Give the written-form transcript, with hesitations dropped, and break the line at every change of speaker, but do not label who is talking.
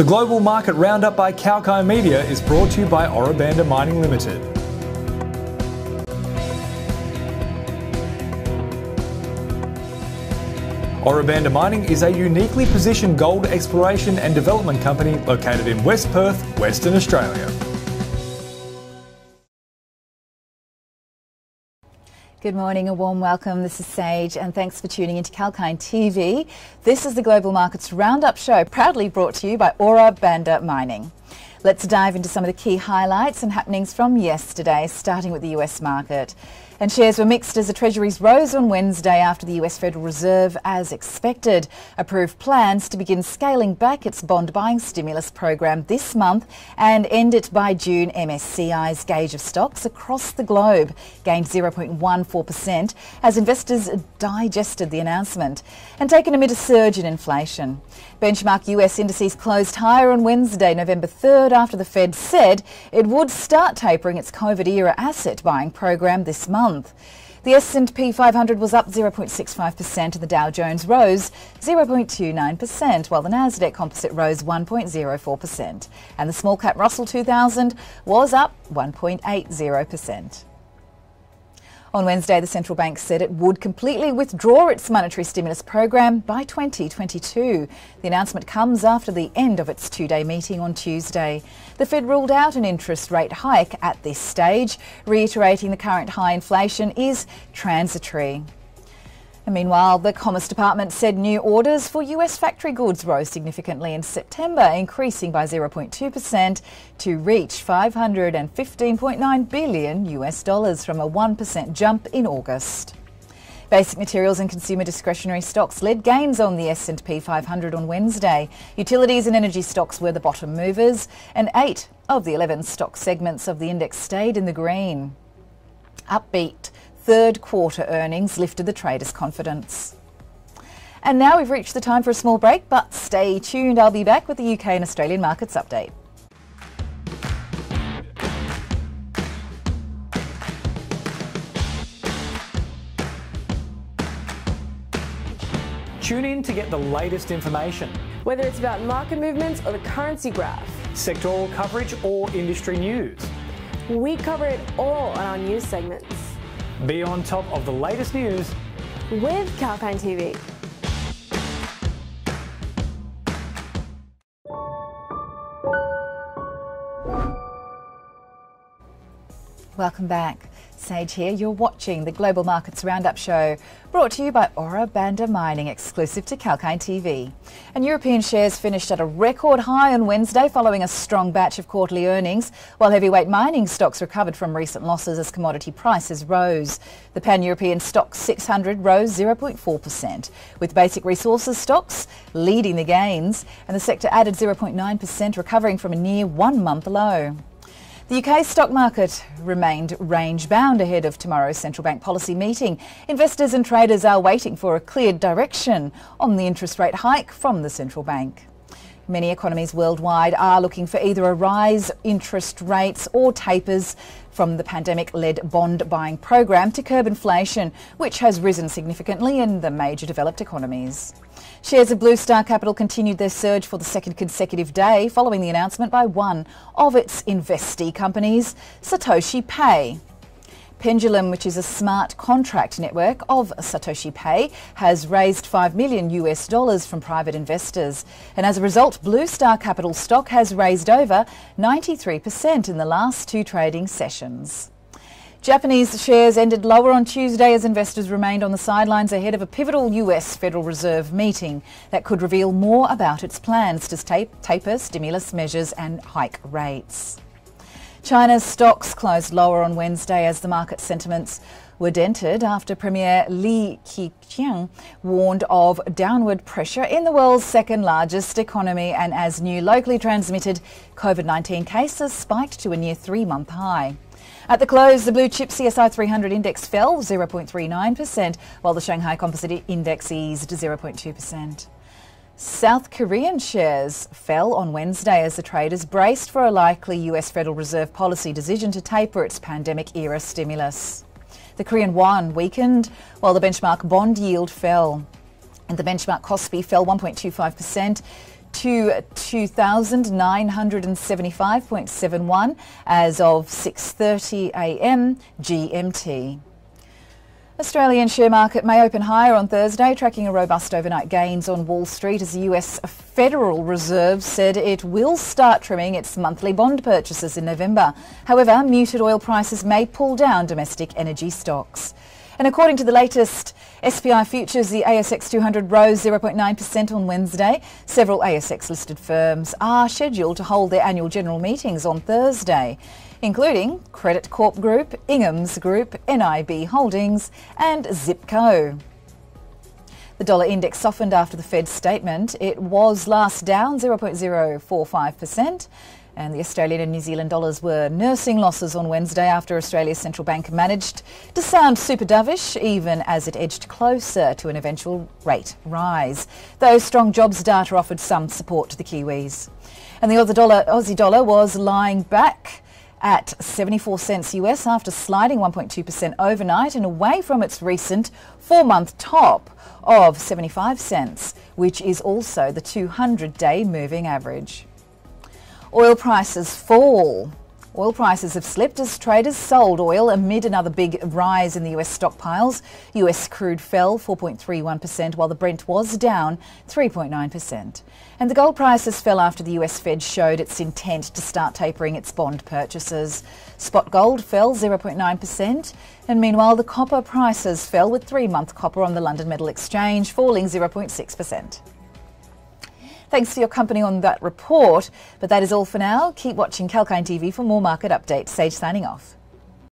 The Global Market Roundup by Kalkine Media is brought to you by Ora Banda Mining Limited. Ora Banda Mining is a uniquely positioned gold exploration and development company located in West Perth, Western Australia.
Good morning, a warm welcome. This is Sage and thanks for tuning into Kalkine TV. This is the Global Markets Roundup show, proudly brought to you by Ora Banda Mining. Let's dive into some of the key highlights and happenings from yesterday, starting with the US market. And shares were mixed as the Treasuries rose on Wednesday after the US Federal Reserve, as expected, approved plans to begin scaling back its bond buying stimulus program this month and end it by June. MSCI's gauge of stocks across the globe gained 0.14% as investors digested the announcement and taken amid a surge in inflation. Benchmark US indices closed higher on Wednesday, November 3rd, after the Fed said it would start tapering its COVID-era asset buying program this month. The S&P 500 was up 0.65% and the Dow Jones rose 0.29%, while the Nasdaq Composite rose 1.04%. And the small cap Russell 2000 was up 1.80%. On Wednesday, the central bank said it would completely withdraw its monetary stimulus program by 2022. The announcement comes after the end of its two-day meeting on Tuesday. The Fed ruled out an interest rate hike at this stage, reiterating the current high inflation is transitory. And meanwhile, the Commerce Department said new orders for US factory goods rose significantly in September, increasing by 0.2% to reach $515.9 billion from a 1% jump in August. Basic materials and consumer discretionary stocks led gains on the S&P 500 on Wednesday. Utilities and energy stocks were the bottom movers, and 8 of the 11 stock segments of the index stayed in the green. Upbeat third quarter earnings lifted the traders' confidence. And now we've reached the time for a small break, but stay tuned. I'll be back with the UK and Australian markets update.
Tune in to get the latest information.
Whether it's about market movements or the currency graph,
Sectoral coverage or industry news.
we cover it all on our news segments.
Be on top of the latest news
With Kalkine TV.
Welcome back. Sage here. You're watching the Global Markets Roundup show, brought to you by Ora Banda Mining, exclusive to Kalkine TV. And European shares finished at a record high on Wednesday following a strong batch of quarterly earnings, while heavyweight mining stocks recovered from recent losses as commodity prices rose. The Pan-European Stoxx 600 rose 0.4%, with basic resources stocks leading the gains, and the sector added 0.9%, recovering from a near one-month low. The UK stock market remained range-bound ahead of tomorrow's central bank policy meeting. Investors and traders are waiting for a clear direction on the interest rate hike from the central bank. Many economies worldwide are looking for either a rise in interest rates or tapers from the pandemic-led bond buying program to curb inflation, which has risen significantly in the major developed economies. Shares of Blue Star Capital continued their surge for the second consecutive day following the announcement by one of its investee companies, Satoshi Pay. Pendulum, which is a smart contract network of Satoshi Pay, has raised $5 million from private investors. And as a result, Blue Star Capital stock has raised over 93% in the last two trading sessions. Japanese shares ended lower on Tuesday as investors remained on the sidelines ahead of a pivotal US Federal Reserve meeting that could reveal more about its plans to taper stimulus measures and hike rates. China's stocks closed lower on Wednesday as the market sentiments were dented after Premier Li Keqiang warned of downward pressure in the world's second largest economy, and as new locally transmitted COVID-19 cases spiked to a near three-month high. At the close, the blue chip CSI 300 index fell 0.39%, while the Shanghai Composite Index eased 0.2%. South Korean shares fell on Wednesday as the traders braced for a likely US Federal Reserve policy decision to taper its pandemic-era stimulus. The Korean won weakened, while the benchmark bond yield fell. And the benchmark Kospi fell 1.25% to 2,975.71 as of 6:30 a.m. GMT. Australian share market may open higher on Thursday, tracking a robust overnight gains on Wall Street as the US Federal Reserve said it will start trimming its monthly bond purchases in November. However, muted oil prices may pull down domestic energy stocks. And according to the latest SPI futures, the ASX 200 rose 0.9% on Wednesday. Several ASX-listed firms are scheduled to hold their annual general meetings on Thursday, including Credit Corp Group, Ingham's Group, NIB Holdings and Zipco. The dollar index softened after the Fed's statement. It was last down 0.045%. And the Australian and New Zealand dollars were nursing losses on Wednesday after Australia's central bank managed to sound super dovish even as it edged closer to an eventual rate rise. Though strong jobs data offered some support to the Kiwis. And the Aussie dollar was lying back at 74 cents US after sliding 1.2% overnight and away from its recent 4-month top of 75 cents, which is also the 200-day moving average. Oil prices fall. Oil prices have slipped as traders sold oil amid another big rise in the US stockpiles. US crude fell 4.31% while the Brent was down 3.9%. And the gold prices fell after the US Fed showed its intent to start tapering its bond purchases. Spot gold fell 0.9%, and meanwhile the copper prices fell, with 3-month copper on the London Metal Exchange falling 0.6%. Thanks for your company on that report, but that is all for now. Keep watching Kalkine TV for more market updates. Sage signing off.